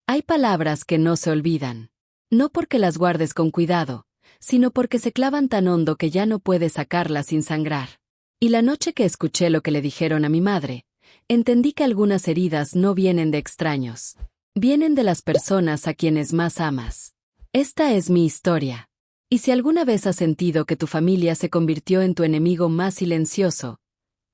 Hay palabras que no se olvidan. No porque las guardes con cuidado, sino porque se clavan tan hondo que ya no puedes sacarlas sin sangrar. Y la noche que escuché lo que le dijeron a mi madre, entendí que algunas heridas no vienen de extraños. Vienen de las personas a quienes más amas. Esta es mi historia. Y si alguna vez has sentido que tu familia se convirtió en tu enemigo más silencioso,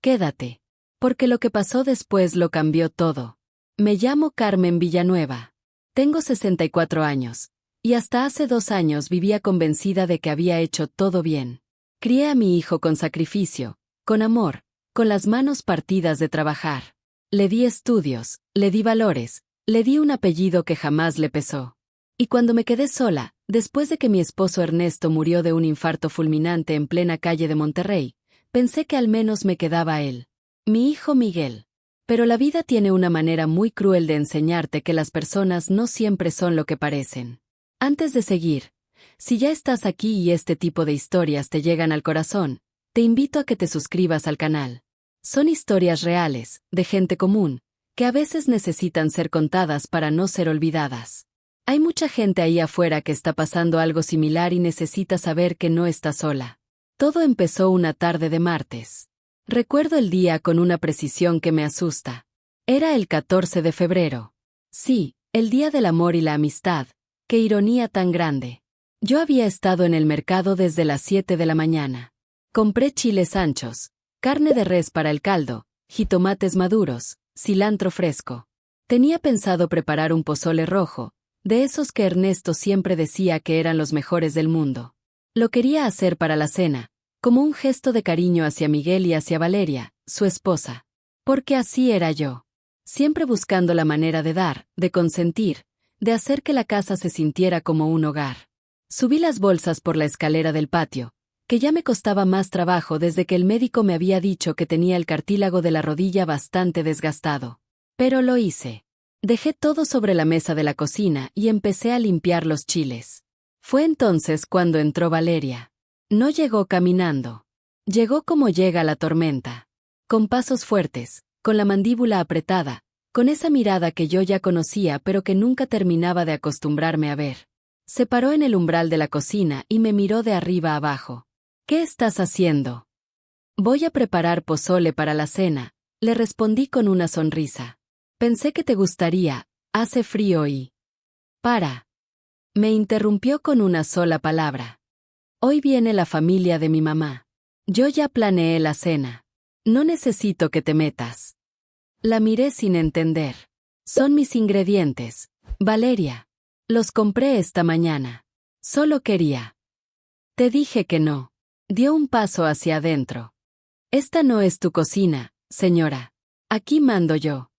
quédate. Porque lo que pasó después lo cambió todo. Me llamo Carmen Villanueva. Tengo 64 años. Y hasta hace 2 años vivía convencida de que había hecho todo bien. Crié a mi hijo con sacrificio, con amor, con las manos partidas de trabajar. Le di estudios, le di valores, le di un apellido que jamás le pesó. Y cuando me quedé sola, después de que mi esposo Ernesto murió de un infarto fulminante en plena calle de Monterrey, pensé que al menos me quedaba él. Mi hijo Miguel. Pero la vida tiene una manera muy cruel de enseñarte que las personas no siempre son lo que parecen. Antes de seguir, si ya estás aquí y este tipo de historias te llegan al corazón, te invito a que te suscribas al canal. Son historias reales, de gente común, que a veces necesitan ser contadas para no ser olvidadas. Hay mucha gente ahí afuera que está pasando algo similar y necesita saber que no está sola. Todo empezó una tarde de martes. Recuerdo el día con una precisión que me asusta. Era el 14 de febrero. Sí, el día del amor y la amistad. ¡Qué ironía tan grande! Yo había estado en el mercado desde las 7 de la mañana. Compré chiles anchos, carne de res para el caldo, jitomates maduros, cilantro fresco. Tenía pensado preparar un pozole rojo, de esos que Ernesto siempre decía que eran los mejores del mundo. Lo quería hacer para la cena, como un gesto de cariño hacia Miguel y hacia Valeria, su esposa. Porque así era yo. Siempre buscando la manera de dar, de consentir, de hacer que la casa se sintiera como un hogar. Subí las bolsas por la escalera del patio, que ya me costaba más trabajo desde que el médico me había dicho que tenía el cartílago de la rodilla bastante desgastado. Pero lo hice. Dejé todo sobre la mesa de la cocina y empecé a limpiar los chiles. Fue entonces cuando entró Valeria. No llegó caminando. Llegó como llega la tormenta. Con pasos fuertes, con la mandíbula apretada, con esa mirada que yo ya conocía pero que nunca terminaba de acostumbrarme a ver. Se paró en el umbral de la cocina y me miró de arriba abajo. ¿Qué estás haciendo? Voy a preparar pozole para la cena, le respondí con una sonrisa. Pensé que te gustaría, hace frío y... Para. Me interrumpió con una sola palabra. Hoy viene la familia de mi mamá. Yo ya planeé la cena. No necesito que te metas. La miré sin entender. Son mis ingredientes, Valeria. Los compré esta mañana. Solo quería. Te dije que no. Dio un paso hacia adentro. Esta no es tu cocina, señora. Aquí mando yo.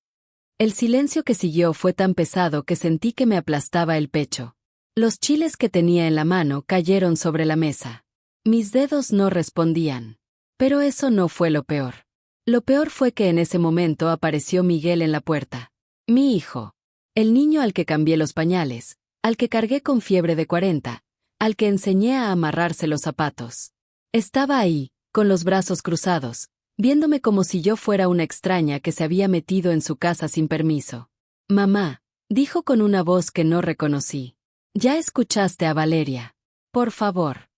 El silencio que siguió fue tan pesado que sentí que me aplastaba el pecho. Los chiles que tenía en la mano cayeron sobre la mesa. Mis dedos no respondían. Pero eso no fue lo peor. Lo peor fue que en ese momento apareció Miguel en la puerta. Mi hijo. El niño al que cambié los pañales, al que cargué con fiebre de 40, al que enseñé a amarrarse los zapatos. Estaba ahí, con los brazos cruzados, viéndome como si yo fuera una extraña que se había metido en su casa sin permiso. Mamá, dijo con una voz que no reconocí. Ya escuchaste a Valeria. Por favor.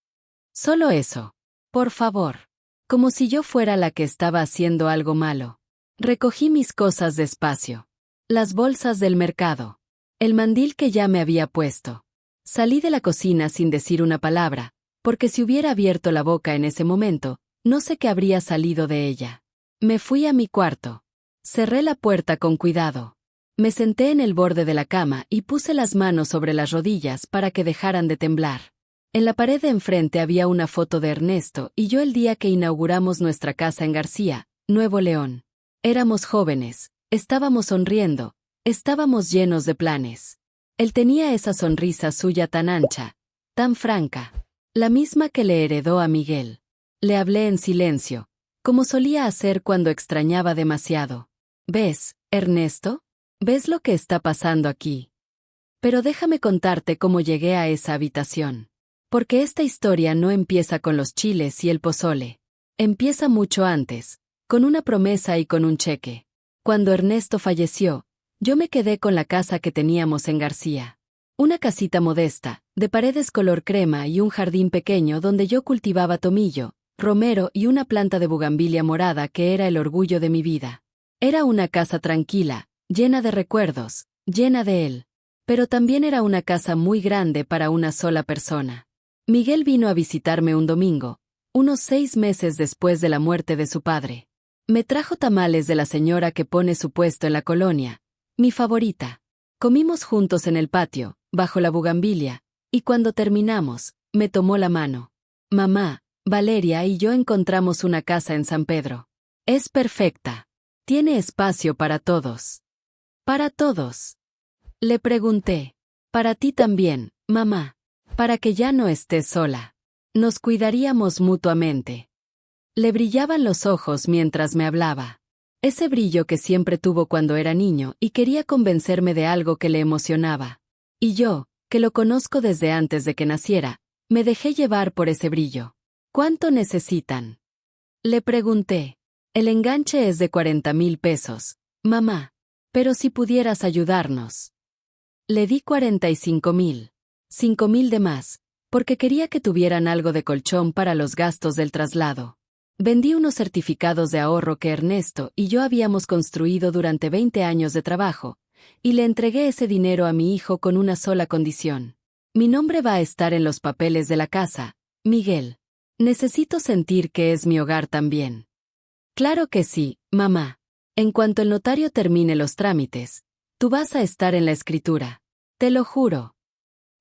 Solo eso. Por favor. Como si yo fuera la que estaba haciendo algo malo. Recogí mis cosas despacio. Las bolsas del mercado. El mandil que ya me había puesto. Salí de la cocina sin decir una palabra, porque si hubiera abierto la boca en ese momento, no sé qué habría salido de ella. Me fui a mi cuarto. Cerré la puerta con cuidado. Me senté en el borde de la cama y puse las manos sobre las rodillas para que dejaran de temblar. En la pared de enfrente había una foto de Ernesto y yo el día que inauguramos nuestra casa en García, Nuevo León. Éramos jóvenes, estábamos sonriendo, estábamos llenos de planes. Él tenía esa sonrisa suya tan ancha, tan franca, la misma que le heredó a Miguel. Le hablé en silencio, como solía hacer cuando extrañaba demasiado. ¿Ves, Ernesto? ¿Ves lo que está pasando aquí? Pero déjame contarte cómo llegué a esa habitación. Porque esta historia no empieza con los chiles y el pozole. Empieza mucho antes, con una promesa y con un cheque. Cuando Ernesto falleció, Yo me quedé con la casa que teníamos en García. Una casita modesta, de paredes color crema y un jardín pequeño donde yo cultivaba tomillo, romero y una planta de bugambilia morada que era el orgullo de mi vida. Era una casa tranquila, llena de recuerdos, llena de él. Pero también era una casa muy grande para una sola persona. Miguel vino a visitarme un domingo, unos 6 meses después de la muerte de su padre. Me trajo tamales de la señora que pone su puesto en la colonia, mi favorita. Comimos juntos en el patio, bajo la bugambilia, y cuando terminamos, me tomó la mano. Mamá, Valeria y yo encontramos una casa en San Pedro. Es perfecta. Tiene espacio para todos. Para todos. Le pregunté. Para ti también, mamá. Para que ya no estés sola. Nos cuidaríamos mutuamente. Le brillaban los ojos mientras me hablaba. Ese brillo que siempre tuvo cuando era niño y quería convencerme de algo que le emocionaba. Y yo, que lo conozco desde antes de que naciera, me dejé llevar por ese brillo. ¿Cuánto necesitan? Le pregunté. El enganche es de 40,000 pesos, mamá. Pero si pudieras ayudarnos. Le di 45,000. 5,000 de más, porque quería que tuvieran algo de colchón para los gastos del traslado. Vendí unos certificados de ahorro que Ernesto y yo habíamos construido durante 20 años de trabajo, y le entregué ese dinero a mi hijo con una sola condición. Mi nombre va a estar en los papeles de la casa, Miguel. Necesito sentir que es mi hogar también. Claro que sí, mamá. En cuanto el notario termine los trámites, tú vas a estar en la escritura. Te lo juro.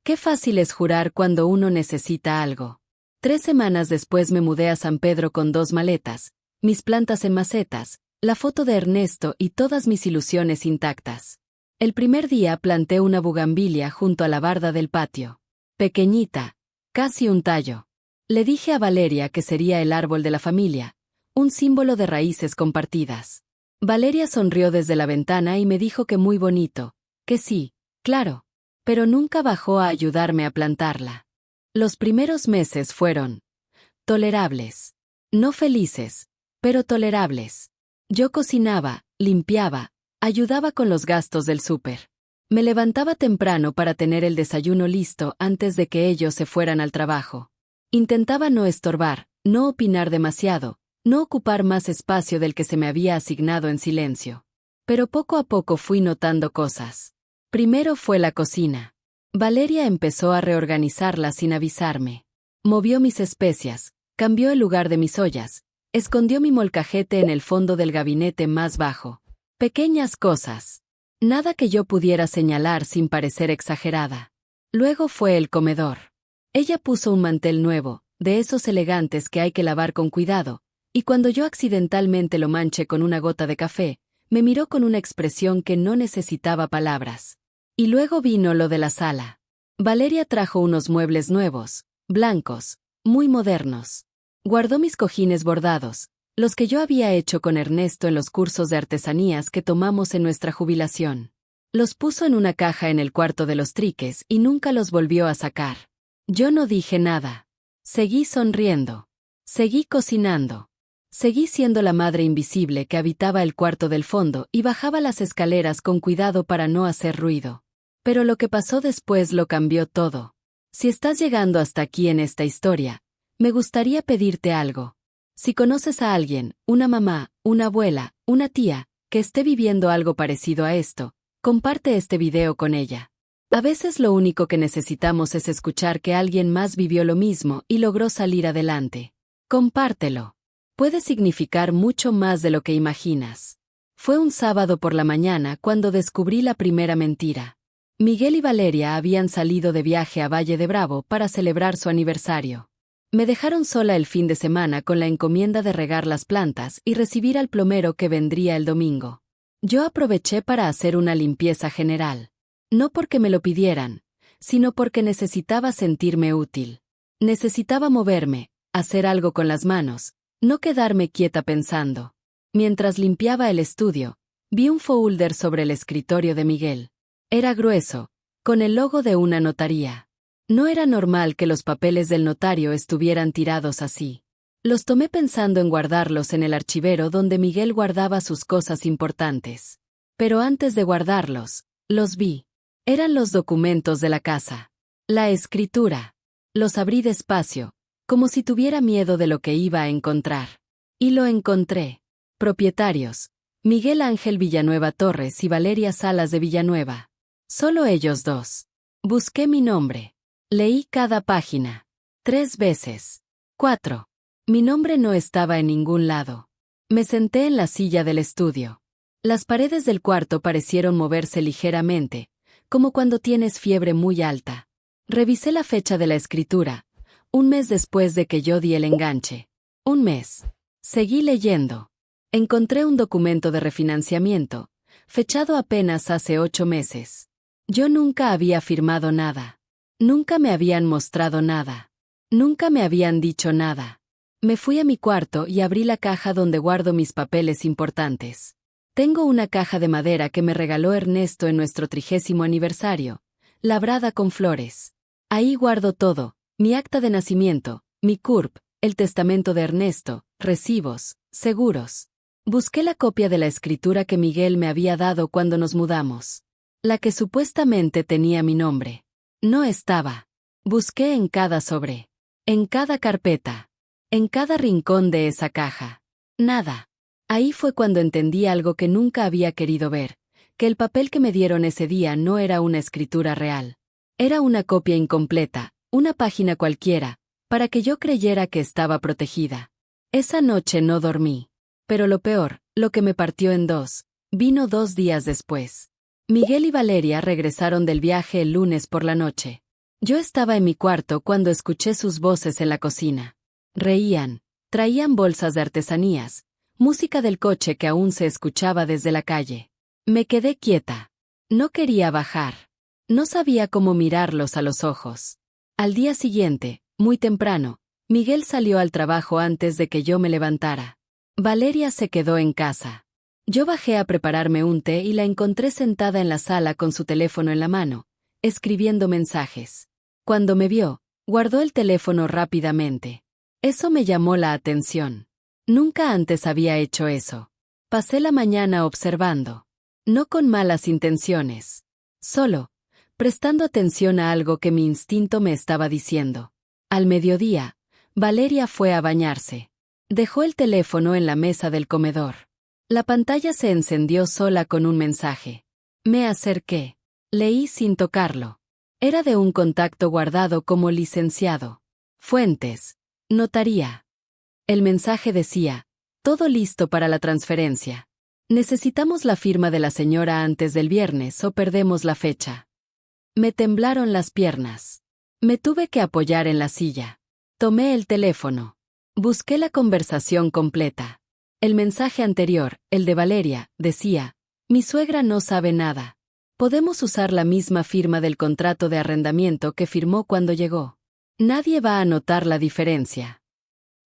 Qué fácil es jurar cuando uno necesita algo. 3 semanas después me mudé a San Pedro con 2 maletas, mis plantas en macetas, la foto de Ernesto y todas mis ilusiones intactas. El primer día planté una bugambilia junto a la barda del patio. Pequeñita, casi un tallo. Le dije a Valeria que sería el árbol de la familia, un símbolo de raíces compartidas. Valeria sonrió desde la ventana y me dijo que muy bonito, que sí, claro, pero nunca bajó a ayudarme a plantarla. Los primeros meses fueron tolerables. No felices, pero tolerables. Yo cocinaba, limpiaba, ayudaba con los gastos del súper. Me levantaba temprano para tener el desayuno listo antes de que ellos se fueran al trabajo. Intentaba no estorbar, no opinar demasiado, no ocupar más espacio del que se me había asignado en silencio. Pero poco a poco fui notando cosas. Primero fue la cocina. Valeria empezó a reorganizarla sin avisarme. Movió mis especias, cambió el lugar de mis ollas, escondió mi molcajete en el fondo del gabinete más bajo. Pequeñas cosas. Nada que yo pudiera señalar sin parecer exagerada. Luego fue el comedor. Ella puso un mantel nuevo, de esos elegantes que hay que lavar con cuidado, y cuando yo accidentalmente lo manché con una gota de café, me miró con una expresión que no necesitaba palabras. Y luego vino lo de la sala. Valeria trajo unos muebles nuevos, blancos, muy modernos. Guardó mis cojines bordados, los que yo había hecho con Ernesto en los cursos de artesanías que tomamos en nuestra jubilación. Los puso en una caja en el cuarto de los triques y nunca los volvió a sacar. Yo no dije nada. Seguí sonriendo. Seguí cocinando. Seguí siendo la madre invisible que habitaba el cuarto del fondo y bajaba las escaleras con cuidado para no hacer ruido. Pero lo que pasó después lo cambió todo. Si estás llegando hasta aquí en esta historia, me gustaría pedirte algo. Si conoces a alguien, una mamá, una abuela, una tía, que esté viviendo algo parecido a esto, comparte este video con ella. A veces lo único que necesitamos es escuchar que alguien más vivió lo mismo y logró salir adelante. Compártelo. Puede significar mucho más de lo que imaginas. Fue un sábado por la mañana cuando descubrí la primera mentira. Miguel y Valeria habían salido de viaje a Valle de Bravo para celebrar su aniversario. Me dejaron sola el fin de semana con la encomienda de regar las plantas y recibir al plomero que vendría el domingo. Yo aproveché para hacer una limpieza general. No porque me lo pidieran, sino porque necesitaba sentirme útil. Necesitaba moverme, hacer algo con las manos, no quedarme quieta pensando. Mientras limpiaba el estudio, vi un folder sobre el escritorio de Miguel. Era grueso, con el logo de una notaría. No era normal que los papeles del notario estuvieran tirados así. Los tomé pensando en guardarlos en el archivero donde Miguel guardaba sus cosas importantes. Pero antes de guardarlos, los vi. Eran los documentos de la casa. La escritura. Los abrí despacio, como si tuviera miedo de lo que iba a encontrar. Y lo encontré. Propietarios: Miguel Ángel Villanueva Torres y Valeria Salas de Villanueva. Solo ellos dos. Busqué mi nombre. Leí cada página. 3 veces. 4. Mi nombre no estaba en ningún lado. Me senté en la silla del estudio. Las paredes del cuarto parecieron moverse ligeramente, como cuando tienes fiebre muy alta. Revisé la fecha de la escritura, un mes después de que yo di el enganche. Un mes. Seguí leyendo. Encontré un documento de refinanciamiento, fechado apenas hace 8 meses. Yo nunca había firmado nada. Nunca me habían mostrado nada. Nunca me habían dicho nada. Me fui a mi cuarto y abrí la caja donde guardo mis papeles importantes. Tengo una caja de madera que me regaló Ernesto en nuestro 30º aniversario, labrada con flores. Ahí guardo todo: mi acta de nacimiento, mi CURP, el testamento de Ernesto, recibos, seguros. Busqué la copia de la escritura que Miguel me había dado cuando nos mudamos. La que supuestamente tenía mi nombre. No estaba. Busqué en cada sobre, en cada carpeta, en cada rincón de esa caja. Nada. Ahí fue cuando entendí algo que nunca había querido ver, que el papel que me dieron ese día no era una escritura real. Era una copia incompleta, una página cualquiera, para que yo creyera que estaba protegida. Esa noche no dormí. Pero lo peor, lo que me partió en dos, vino 2 días después. Miguel y Valeria regresaron del viaje el lunes por la noche. Yo estaba en mi cuarto cuando escuché sus voces en la cocina. Reían, traían bolsas de artesanías, música del coche que aún se escuchaba desde la calle. Me quedé quieta. No quería bajar. No sabía cómo mirarlos a los ojos. Al día siguiente, muy temprano, Miguel salió al trabajo antes de que yo me levantara. Valeria se quedó en casa. Yo bajé a prepararme un té y la encontré sentada en la sala con su teléfono en la mano, escribiendo mensajes. Cuando me vio, guardó el teléfono rápidamente. Eso me llamó la atención. Nunca antes había hecho eso. Pasé la mañana observando. No con malas intenciones. Solo, prestando atención a algo que mi instinto me estaba diciendo. Al mediodía, Valeria fue a bañarse. Dejó el teléfono en la mesa del comedor. La pantalla se encendió sola con un mensaje. Me acerqué. Leí sin tocarlo. Era de un contacto guardado como licenciado. Fuentes. Notaría. El mensaje decía: todo listo para la transferencia. Necesitamos la firma de la señora antes del viernes o perdemos la fecha. Me temblaron las piernas. Me tuve que apoyar en la silla. Tomé el teléfono. Busqué la conversación completa. El mensaje anterior, el de Valeria, decía: mi suegra no sabe nada. Podemos usar la misma firma del contrato de arrendamiento que firmó cuando llegó. Nadie va a notar la diferencia.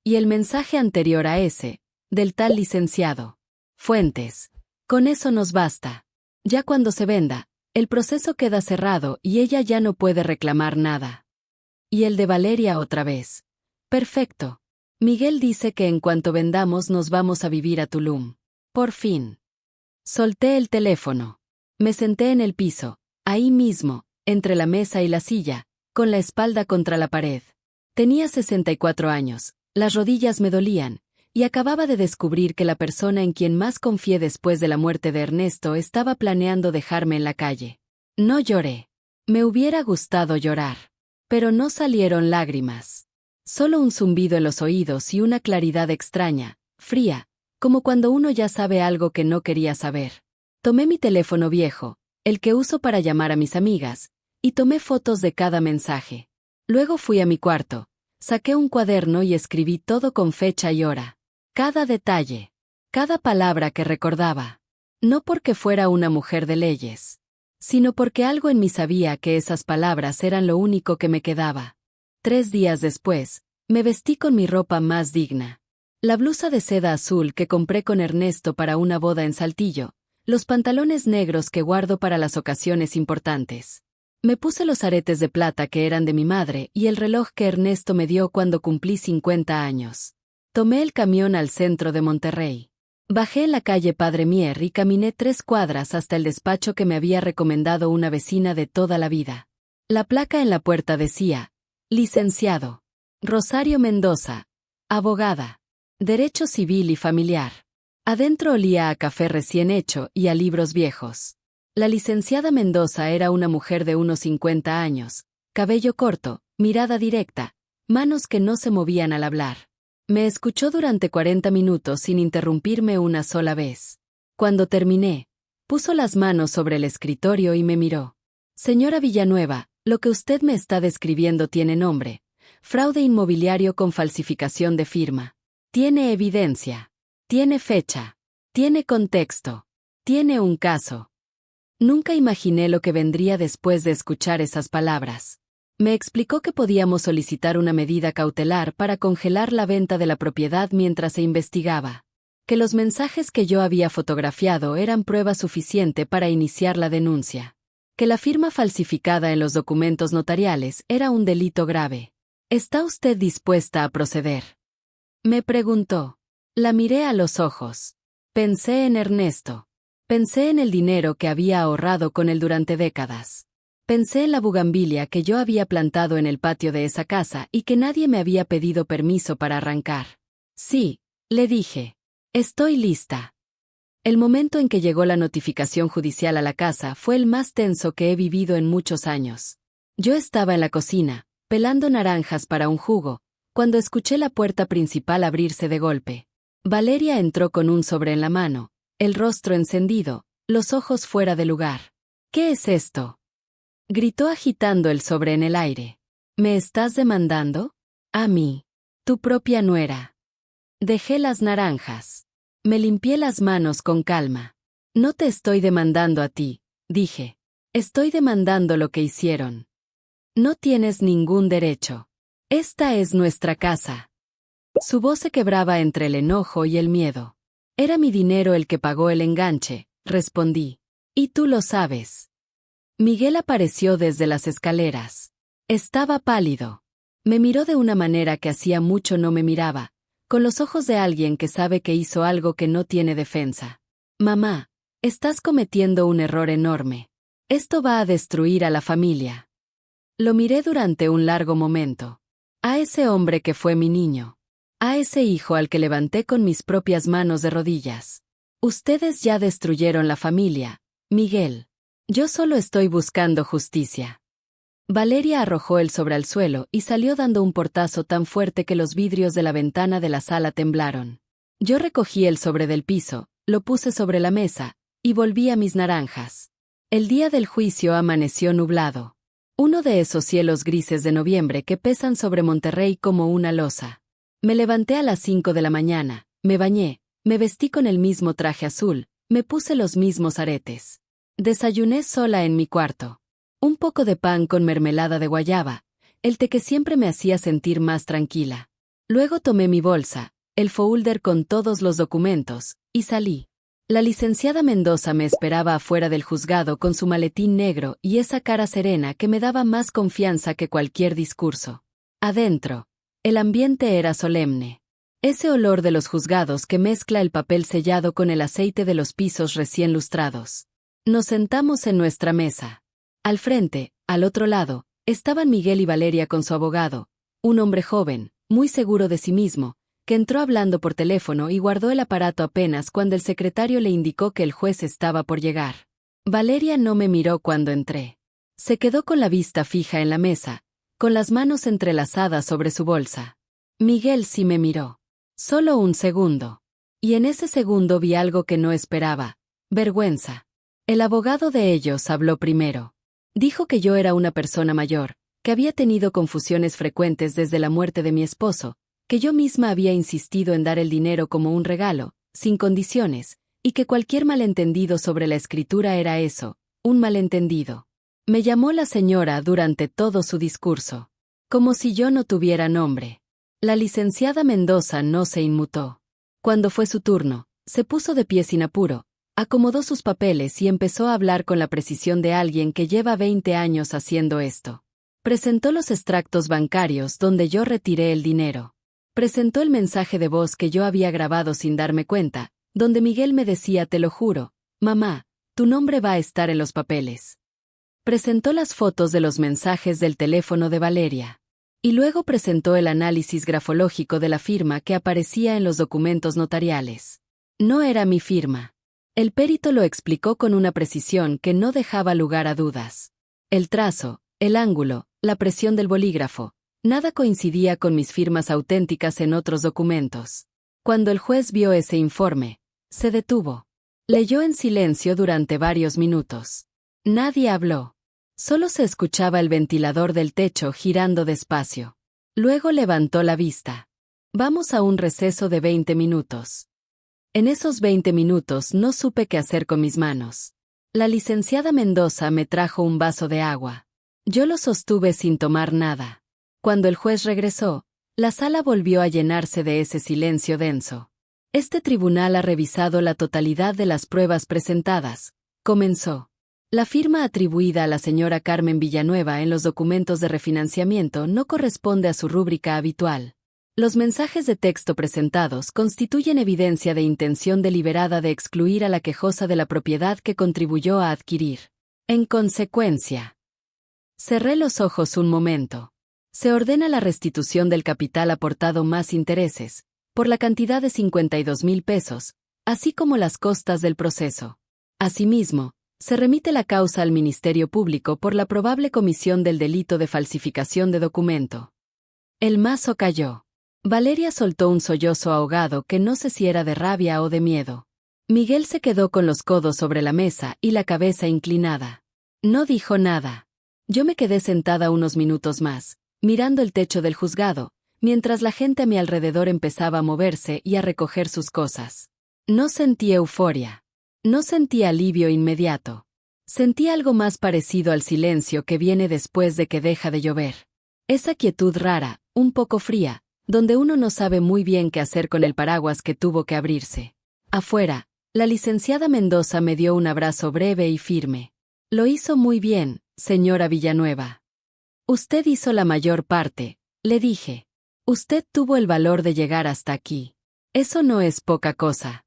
Y el mensaje anterior a ese, del tal licenciado: fuentes. Con eso nos basta. Ya cuando se venda, el proceso queda cerrado y ella ya no puede reclamar nada. Y el de Valeria otra vez: perfecto. Miguel dice que en cuanto vendamos nos vamos a vivir a Tulum. Por fin. Solté el teléfono. Me senté en el piso, ahí mismo, entre la mesa y la silla, con la espalda contra la pared. Tenía 64 años, las rodillas me dolían, y acababa de descubrir que la persona en quien más confié después de la muerte de Ernesto estaba planeando dejarme en la calle. No lloré. Me hubiera gustado llorar. Pero no salieron lágrimas. Solo un zumbido en los oídos y una claridad extraña, fría, como cuando uno ya sabe algo que no quería saber. Tomé mi teléfono viejo, el que uso para llamar a mis amigas, y tomé fotos de cada mensaje. Luego fui a mi cuarto, saqué un cuaderno y escribí todo con fecha y hora. Cada detalle, cada palabra que recordaba. No porque fuera una mujer de leyes, sino porque algo en mí sabía que esas palabras eran lo único que me quedaba. 3 días después, me vestí con mi ropa más digna. La blusa de seda azul que compré con Ernesto para una boda en Saltillo, los pantalones negros que guardo para las ocasiones importantes. Me puse los aretes de plata que eran de mi madre y el reloj que Ernesto me dio cuando cumplí 50 años. Tomé el camión al centro de Monterrey. Bajé en la calle Padre Mier y caminé 3 cuadras hasta el despacho que me había recomendado una vecina de toda la vida. La placa en la puerta decía: Licenciado Rosario Mendoza, abogada, Derecho Civil y Familiar. Adentro olía a café recién hecho y a libros viejos. La licenciada Mendoza era una mujer de unos 50 años, cabello corto, mirada directa, manos que no se movían al hablar. Me escuchó durante 40 minutos sin interrumpirme una sola vez. Cuando terminé, puso las manos sobre el escritorio y me miró. Señora Villanueva, lo que usted me está describiendo tiene nombre: fraude inmobiliario con falsificación de firma. Tiene evidencia. Tiene fecha. Tiene contexto. Tiene un caso. Nunca imaginé lo que vendría después de escuchar esas palabras. Me explicó que podíamos solicitar una medida cautelar para congelar la venta de la propiedad mientras se investigaba. Que los mensajes que yo había fotografiado eran prueba suficiente para iniciar la denuncia. Que la firma falsificada en los documentos notariales era un delito grave. ¿Está usted dispuesta a proceder?, me preguntó. La miré a los ojos. Pensé en Ernesto. Pensé en el dinero que había ahorrado con él durante décadas. Pensé en la bugambilia que yo había plantado en el patio de esa casa y que nadie me había pedido permiso para arrancar. Sí, le dije. Estoy lista. El momento en que llegó la notificación judicial a la casa fue el más tenso que he vivido en muchos años. Yo estaba en la cocina, pelando naranjas para un jugo, cuando escuché la puerta principal abrirse de golpe. Valeria entró con un sobre en la mano, el rostro encendido, los ojos fuera de lugar. ¿Qué es esto?, gritó agitando el sobre en el aire. ¿Me estás demandando? A mí. Tu propia nuera. Dejé las naranjas. Me limpié las manos con calma. No te estoy demandando a ti, dije. Estoy demandando lo que hicieron. No tienes ningún derecho. Esta es nuestra casa. Su voz se quebraba entre el enojo y el miedo. Era mi dinero el que pagó el enganche, respondí. Y tú lo sabes. Miguel apareció desde las escaleras. Estaba pálido. Me miró de una manera que hacía mucho no me miraba, con los ojos de alguien que sabe que hizo algo que no tiene defensa. Mamá, estás cometiendo un error enorme. Esto va a destruir a la familia. Lo miré durante un largo momento. A ese hombre que fue mi niño. A ese hijo al que levanté con mis propias manos de rodillas. Ustedes ya destruyeron la familia, Miguel. Yo solo estoy buscando justicia. Valeria arrojó el sobre al suelo y salió dando un portazo tan fuerte que los vidrios de la ventana de la sala temblaron. Yo recogí el sobre del piso, lo puse sobre la mesa, y volví a mis naranjas. El día del juicio amaneció nublado. Uno de esos cielos grises de noviembre que pesan sobre Monterrey como una losa. Me levanté a las 5 de la mañana, me bañé, me vestí con el mismo traje azul, me puse los mismos aretes. Desayuné sola en mi cuarto. Un poco de pan con mermelada de guayaba, el té que siempre me hacía sentir más tranquila. Luego tomé mi bolsa, el folder con todos los documentos, y salí. La licenciada Mendoza me esperaba afuera del juzgado con su maletín negro y esa cara serena que me daba más confianza que cualquier discurso. Adentro, el ambiente era solemne. Ese olor de los juzgados que mezcla el papel sellado con el aceite de los pisos recién lustrados. Nos sentamos en nuestra mesa. Al frente, al otro lado, estaban Miguel y Valeria con su abogado, un hombre joven, muy seguro de sí mismo, que entró hablando por teléfono y guardó el aparato apenas cuando el secretario le indicó que el juez estaba por llegar. Valeria no me miró cuando entré. Se quedó con la vista fija en la mesa, con las manos entrelazadas sobre su bolsa. Miguel sí me miró. Solo un segundo. Y en ese segundo vi algo que no esperaba: vergüenza. El abogado de ellos habló primero. Dijo que yo era una persona mayor, que había tenido confusiones frecuentes desde la muerte de mi esposo, que yo misma había insistido en dar el dinero como un regalo, sin condiciones, y que cualquier malentendido sobre la escritura era eso, un malentendido. Me llamó la señora durante todo su discurso. Como si yo no tuviera nombre. La licenciada Mendoza no se inmutó. Cuando fue su turno, se puso de pie sin apuro, acomodó sus papeles y empezó a hablar con la precisión de alguien que lleva 20 años haciendo esto. Presentó los extractos bancarios donde yo retiré el dinero. Presentó el mensaje de voz que yo había grabado sin darme cuenta, donde Miguel me decía: te lo juro, mamá, tu nombre va a estar en los papeles. Presentó las fotos de los mensajes del teléfono de Valeria. Y luego presentó el análisis grafológico de la firma que aparecía en los documentos notariales. No era mi firma. El perito lo explicó con una precisión que no dejaba lugar a dudas. El trazo, el ángulo, la presión del bolígrafo, nada coincidía con mis firmas auténticas en otros documentos. Cuando el juez vio ese informe, se detuvo. Leyó en silencio durante varios minutos. Nadie habló. Solo se escuchaba el ventilador del techo girando despacio. Luego levantó la vista. Vamos a un receso de 20 minutos. En esos 20 minutos no supe qué hacer con mis manos. La licenciada Mendoza me trajo un vaso de agua. Yo lo sostuve sin tomar nada. Cuando el juez regresó, la sala volvió a llenarse de ese silencio denso. Este tribunal ha revisado la totalidad de las pruebas presentadas, comenzó. La firma atribuida a la señora Carmen Villanueva en los documentos de refinanciamiento no corresponde a su rúbrica habitual. Los mensajes de texto presentados constituyen evidencia de intención deliberada de excluir a la quejosa de la propiedad que contribuyó a adquirir. En consecuencia, cerré los ojos un momento. Se ordena la restitución del capital aportado más intereses, por la cantidad de 52,000 pesos, así como las costas del proceso. Asimismo, se remite la causa al Ministerio Público por la probable comisión del delito de falsificación de documento. El mazo cayó. Valeria soltó un sollozo ahogado que no sé si era de rabia o de miedo. Miguel se quedó con los codos sobre la mesa y la cabeza inclinada. No dijo nada. Yo me quedé sentada unos minutos más, mirando el techo del juzgado, mientras la gente a mi alrededor empezaba a moverse y a recoger sus cosas. No sentí euforia. No sentí alivio inmediato. Sentí algo más parecido al silencio que viene después de que deja de llover. Esa quietud rara, un poco fría, donde uno no sabe muy bien qué hacer con el paraguas que tuvo que abrirse. Afuera, la licenciada Mendoza me dio un abrazo breve y firme. Lo hizo muy bien, señora Villanueva. Usted hizo la mayor parte, le dije. Usted tuvo el valor de llegar hasta aquí. Eso no es poca cosa.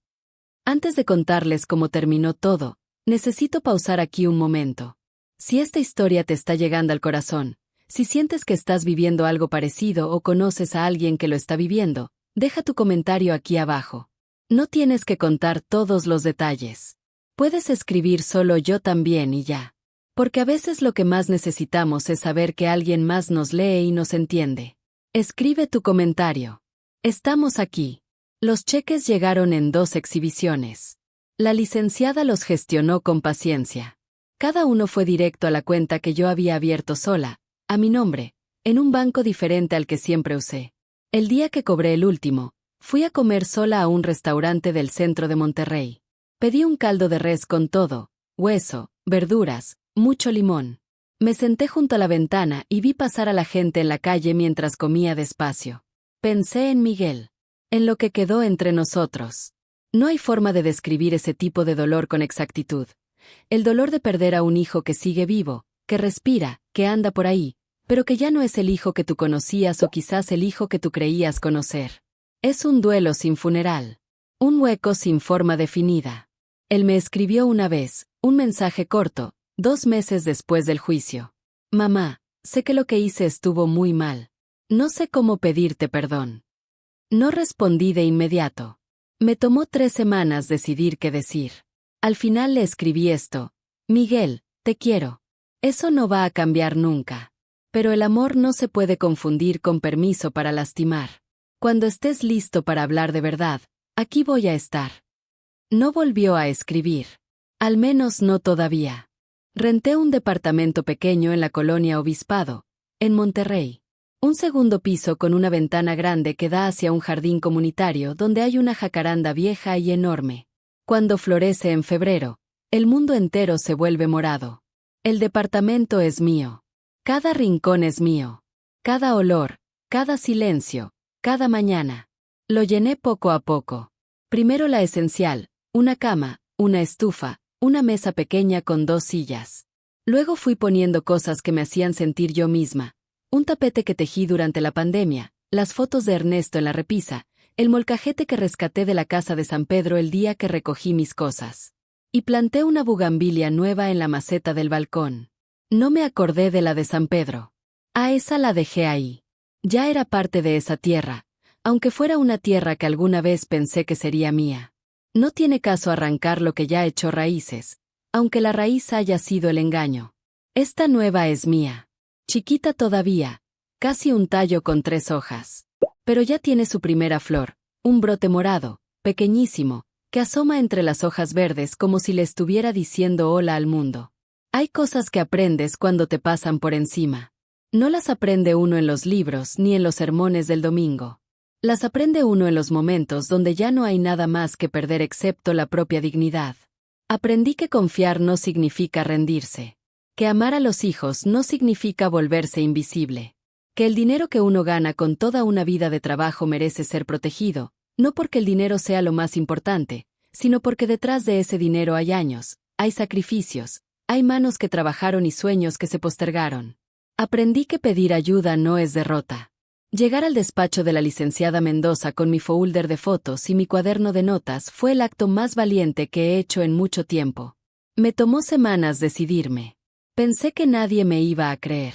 Antes de contarles cómo terminó todo, necesito pausar aquí un momento. Si esta historia te está llegando al corazón, si sientes que estás viviendo algo parecido o conoces a alguien que lo está viviendo, deja tu comentario aquí abajo. No tienes que contar todos los detalles. Puedes escribir solo yo también y ya. Porque a veces lo que más necesitamos es saber que alguien más nos lee y nos entiende. Escribe tu comentario. Estamos aquí. Los cheques llegaron en 2 exhibiciones. La licenciada los gestionó con paciencia. Cada uno fue directo a la cuenta que yo había abierto sola, a mi nombre, en un banco diferente al que siempre usé. El día que cobré el último, fui a comer sola a un restaurante del centro de Monterrey. Pedí un caldo de res con todo, hueso, verduras, mucho limón. Me senté junto a la ventana y vi pasar a la gente en la calle mientras comía despacio. Pensé en Miguel. En lo que quedó entre nosotros. No hay forma de describir ese tipo de dolor con exactitud. El dolor de perder a un hijo que sigue vivo, que respira, que anda por ahí, pero que ya no es el hijo que tú conocías o quizás el hijo que tú creías conocer. Es un duelo sin funeral. Un hueco sin forma definida. Él me escribió una vez, un mensaje corto, 2 meses después del juicio. Mamá, sé que lo que hice estuvo muy mal. No sé cómo pedirte perdón. No respondí de inmediato. Me tomó 3 semanas decidir qué decir. Al final le escribí esto: Miguel, te quiero. Eso no va a cambiar nunca. Pero el amor no se puede confundir con permiso para lastimar. Cuando estés listo para hablar de verdad, aquí voy a estar. No volvió a escribir. Al menos no todavía. Renté un departamento pequeño en la colonia Obispado, en Monterrey. Un segundo piso con una ventana grande que da hacia un jardín comunitario donde hay una jacaranda vieja y enorme. Cuando florece en febrero, el mundo entero se vuelve morado. El departamento es mío. Cada rincón es mío. Cada olor, cada silencio, cada mañana. Lo llené poco a poco. Primero la esencial, una cama, una estufa, una mesa pequeña con 2 sillas. Luego fui poniendo cosas que me hacían sentir yo misma. Un tapete que tejí durante la pandemia, las fotos de Ernesto en la repisa, el molcajete que rescaté de la casa de San Pedro el día que recogí mis cosas. Y planté una bugambilia nueva en la maceta del balcón. No me acordé de la de San Pedro. A esa la dejé ahí. Ya era parte de esa tierra, aunque fuera una tierra que alguna vez pensé que sería mía. No tiene caso arrancar lo que ya echó raíces, aunque la raíz haya sido el engaño. Esta nueva es mía. Chiquita todavía, casi un tallo con 3 hojas. Pero ya tiene su primera flor, un brote morado, pequeñísimo, que asoma entre las hojas verdes como si le estuviera diciendo hola al mundo. Hay cosas que aprendes cuando te pasan por encima. No las aprende uno en los libros ni en los sermones del domingo. Las aprende uno en los momentos donde ya no hay nada más que perder excepto la propia dignidad. Aprendí que confiar no significa rendirse. Que amar a los hijos no significa volverse invisible. Que el dinero que uno gana con toda una vida de trabajo merece ser protegido, no porque el dinero sea lo más importante, sino porque detrás de ese dinero hay años, hay sacrificios, hay manos que trabajaron y sueños que se postergaron. Aprendí que pedir ayuda no es derrota. Llegar al despacho de la licenciada Mendoza con mi folder de fotos y mi cuaderno de notas fue el acto más valiente que he hecho en mucho tiempo. Me tomó semanas decidirme. Pensé que nadie me iba a creer.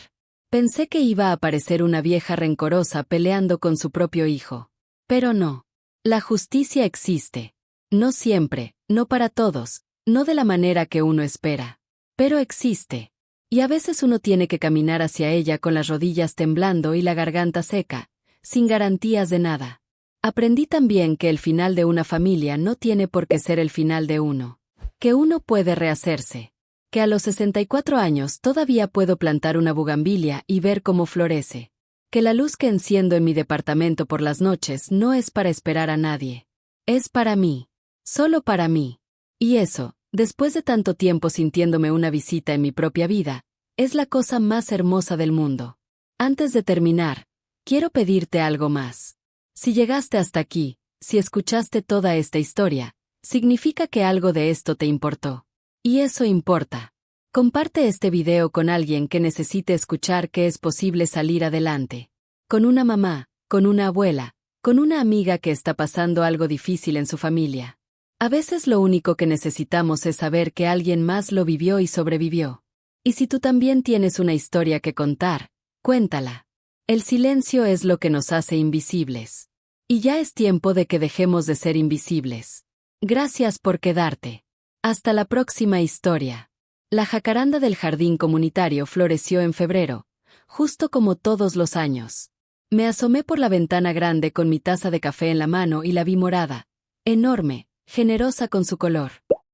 Pensé que iba a parecer una vieja rencorosa peleando con su propio hijo. Pero no. La justicia existe. No siempre, no para todos, no de la manera que uno espera. Pero existe. Y a veces uno tiene que caminar hacia ella con las rodillas temblando y la garganta seca, sin garantías de nada. Aprendí también que el final de una familia no tiene por qué ser el final de uno. Que uno puede rehacerse. Que a los 64 años todavía puedo plantar una bugambilia y ver cómo florece. Que la luz que enciendo en mi departamento por las noches no es para esperar a nadie. Es para mí. Solo para mí. Y eso, después de tanto tiempo sintiéndome una visita en mi propia vida, es la cosa más hermosa del mundo. Antes de terminar, quiero pedirte algo más. Si llegaste hasta aquí, si escuchaste toda esta historia, significa que algo de esto te importó. Y eso importa. Comparte este video con alguien que necesite escuchar que es posible salir adelante. Con una mamá, con una abuela, con una amiga que está pasando algo difícil en su familia. A veces lo único que necesitamos es saber que alguien más lo vivió y sobrevivió. Y si tú también tienes una historia que contar, cuéntala. El silencio es lo que nos hace invisibles. Y ya es tiempo de que dejemos de ser invisibles. Gracias por quedarte. Hasta la próxima historia. La jacaranda del jardín comunitario floreció en febrero, justo como todos los años. Me asomé por la ventana grande con mi taza de café en la mano y la vi morada, enorme, generosa con su color.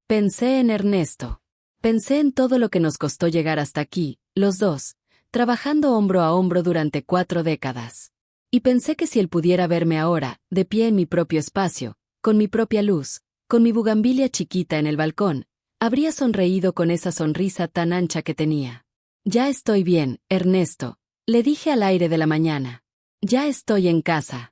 Pensé en Ernesto. Pensé en todo lo que nos costó llegar hasta aquí, los dos, trabajando hombro a hombro durante 4 décadas. Y pensé que si él pudiera verme ahora, de pie en mi propio espacio, con mi propia luz, con mi bugambilia chiquita en el balcón, habría sonreído con esa sonrisa tan ancha que tenía. Ya estoy bien, Ernesto, le dije al aire de la mañana. Ya estoy en casa.